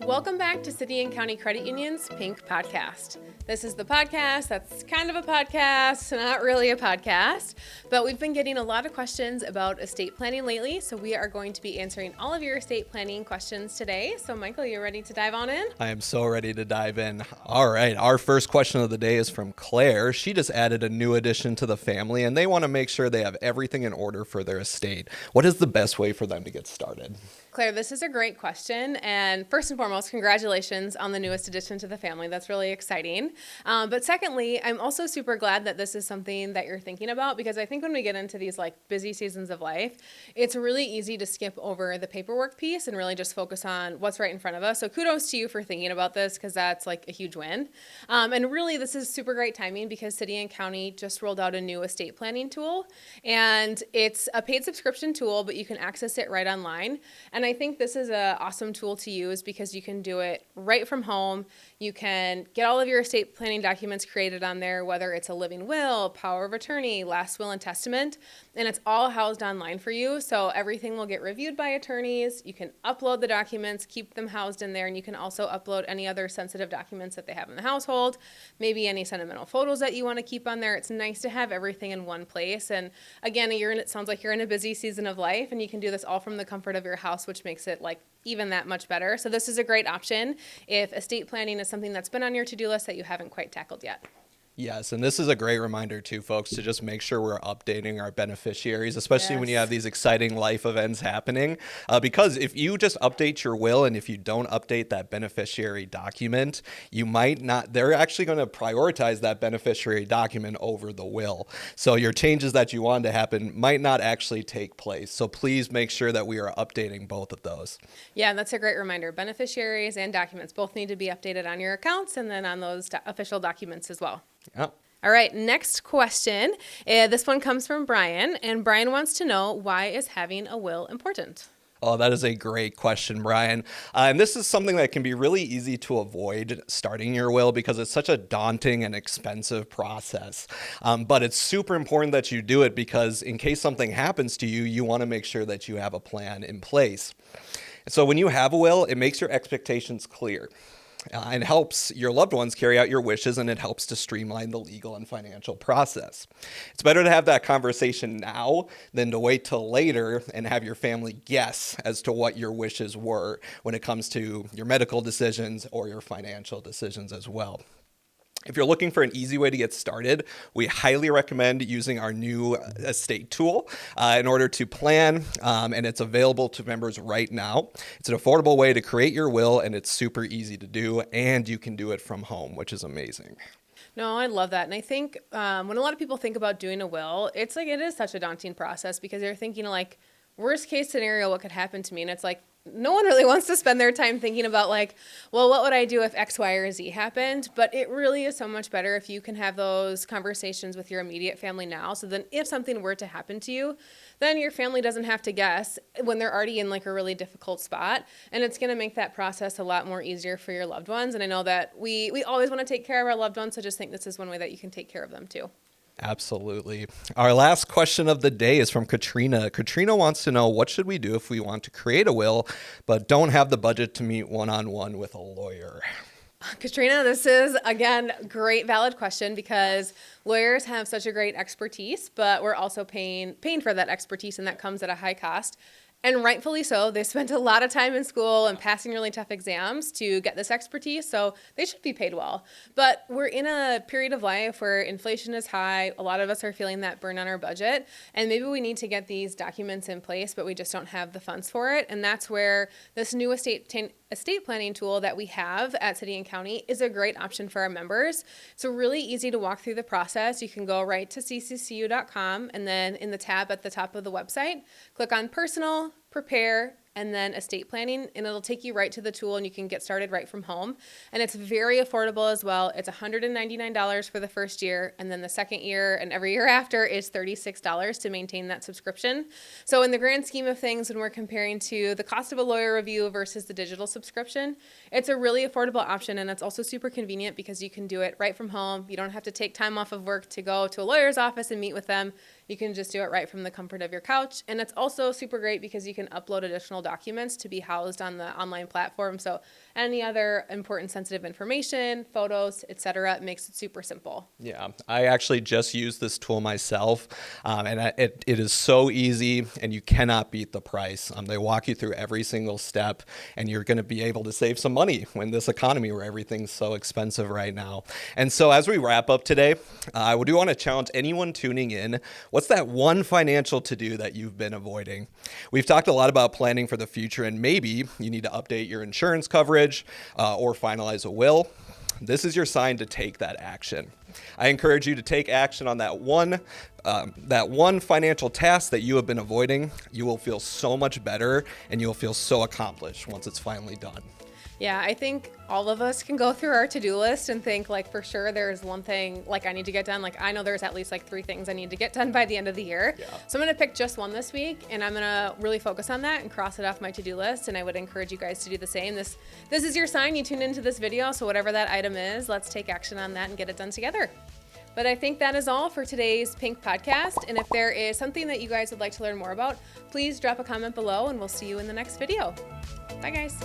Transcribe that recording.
Welcome back to City and County Credit Union's Pink Podcast. This is the podcast that's kind of a podcast, not really a podcast, but we've been getting a lot of questions about estate planning lately, so we are going to be answering all of your estate planning questions today. So Michael, you ready to dive on in? I am so ready to dive in. All right, our first question of the day is from Claire. She just added a new addition to the family, and they want to make sure they have everything in order for their estate. What is the best way for them to get started? Claire, this is a great question. And first and foremost, congratulations on the newest addition to the family. That's really exciting. But secondly, I'm also super glad that this is something that you're thinking about, because I think when we get into these busy seasons of life, it's really easy to skip over the paperwork piece and really just focus on what's right in front of us. So kudos to you for thinking about this, because that's a huge win. And really, this is super great timing because City and County just rolled out a new estate planning tool. And it's a paid subscription tool, but you can access it right online. And I think this is an awesome tool to use because you can do it right from home. You can get all of your estate planning documents created on there, whether it's a living will, power of attorney, last will and testament, and it's all housed online for you. So everything will get reviewed by attorneys. You can upload the documents, keep them housed in there, and you can also upload any other sensitive documents that they have in the household, maybe any sentimental photos that you want to keep on there. It's nice to have everything in one place. And again, it sounds like you're in a busy season of life, and you can do this all from the comfort of your house, which makes it even that much better. So this is a great option if estate planning is something that's been on your to-do list that you haven't quite tackled yet. Yes, and this is a great reminder too, folks, to just make sure we're updating our beneficiaries, especially when you have these exciting life events happening. Because if you just update your will and if you don't update that beneficiary document, you might not, they're actually going to prioritize that beneficiary document over the will. So your changes that you want to happen might not actually take place. So please make sure that we are updating both of those. Yeah, that's a great reminder. Beneficiaries and documents both need to be updated on your accounts and then on those official documents as well. Yep. All right, next question. This one comes from Brian, and Brian wants to know, why is having a will important? Oh, that is a great question, Brian. And this is something that can be really easy to avoid, starting your will, because it's such a daunting and expensive process. But it's super important that you do it because in case something happens to you, you want to make sure that you have a plan in place. So when you have a will, it makes your expectations clear. And helps your loved ones carry out your wishes, and it helps to streamline the legal and financial process. It's better to have that conversation now than to wait till later and have your family guess as to what your wishes were when it comes to your medical decisions or your financial decisions as well. If you're looking for an easy way to get started, we highly recommend using our new estate tool in order to plan, and it's available to members right now. It's an affordable way to create your will, and it's super easy to do, and you can do it from home, which is amazing. No, I love that. And I think when a lot of people think about doing a will, it is such a daunting process because they're thinking worst case scenario, what could happen to me? And it's no one really wants to spend their time thinking about well, what would I do if X, Y, or Z happened? But it really is so much better if you can have those conversations with your immediate family now. So then if something were to happen to you, then your family doesn't have to guess when they're already in a really difficult spot. And it's going to make that process a lot more easier for your loved ones. And I know that we always want to take care of our loved ones. So just think this is one way that you can take care of them too. Absolutely. Our last question of the day is from Katrina. Katrina wants to know, what should we do if we want to create a will but don't have the budget to meet one-on-one with a lawyer? Katrina, this is, again, great valid question because lawyers have such a great expertise, but we're also paying for that expertise, and that comes at a high cost. And rightfully so. They spent a lot of time in school and passing really tough exams to get this expertise, so they should be paid well. But we're in a period of life where inflation is high. A lot of us are feeling that burn on our budget, and maybe we need to get these documents in place, but we just don't have the funds for it. And that's where this new estate planning tool that we have at City and County is a great option for our members. It's really easy to walk through the process. You can go right to cccu.com, and then in the tab at the top of the website, click on Personal, Prepare, and then estate planning, and it'll take you right to the tool and you can get started right from home. And it's very affordable as well. It's $199 for the first year, and then the second year and every year after is $36 to maintain that subscription. So in the grand scheme of things, when we're comparing to the cost of a lawyer review versus the digital subscription, it's a really affordable option, and it's also super convenient because you can do it right from home. You don't have to take time off of work to go to a lawyer's office and meet with them. You can just do it right from the comfort of your couch. And it's also super great because you can upload additional documents to be housed on the online platform. So any other important sensitive information, photos, etc., it makes it super simple. Yeah, I actually just used this tool myself, and it is so easy, and you cannot beat the price. They walk you through every single step, and you're going to be able to save some money in this economy where everything's so expensive right now. And so as we wrap up today, I do want to challenge anyone tuning in. What's that one financial to-do that you've been avoiding? We've talked a lot about planning for the future, and maybe you need to update your insurance coverage or finalize a will. This is your sign to take that action. I encourage you to take action on that one financial task that you have been avoiding. You will feel so much better and you'll feel so accomplished once it's finally done. Yeah, I think all of us can go through our to-do list and think like for sure there's one thing like I need to get done. Like I know there's at least like 3 things I need to get done by the end of the year. Yeah. So I'm going to pick just one this week and I'm going to really focus on that and cross it off my to-do list. And I would encourage you guys to do the same. This is your sign. You tuned into this video. So whatever that item is, let's take action on that and get it done together. But I think that is all for today's Pink podcast. And if there is something that you guys would like to learn more about, please drop a comment below and we'll see you in the next video. Bye guys.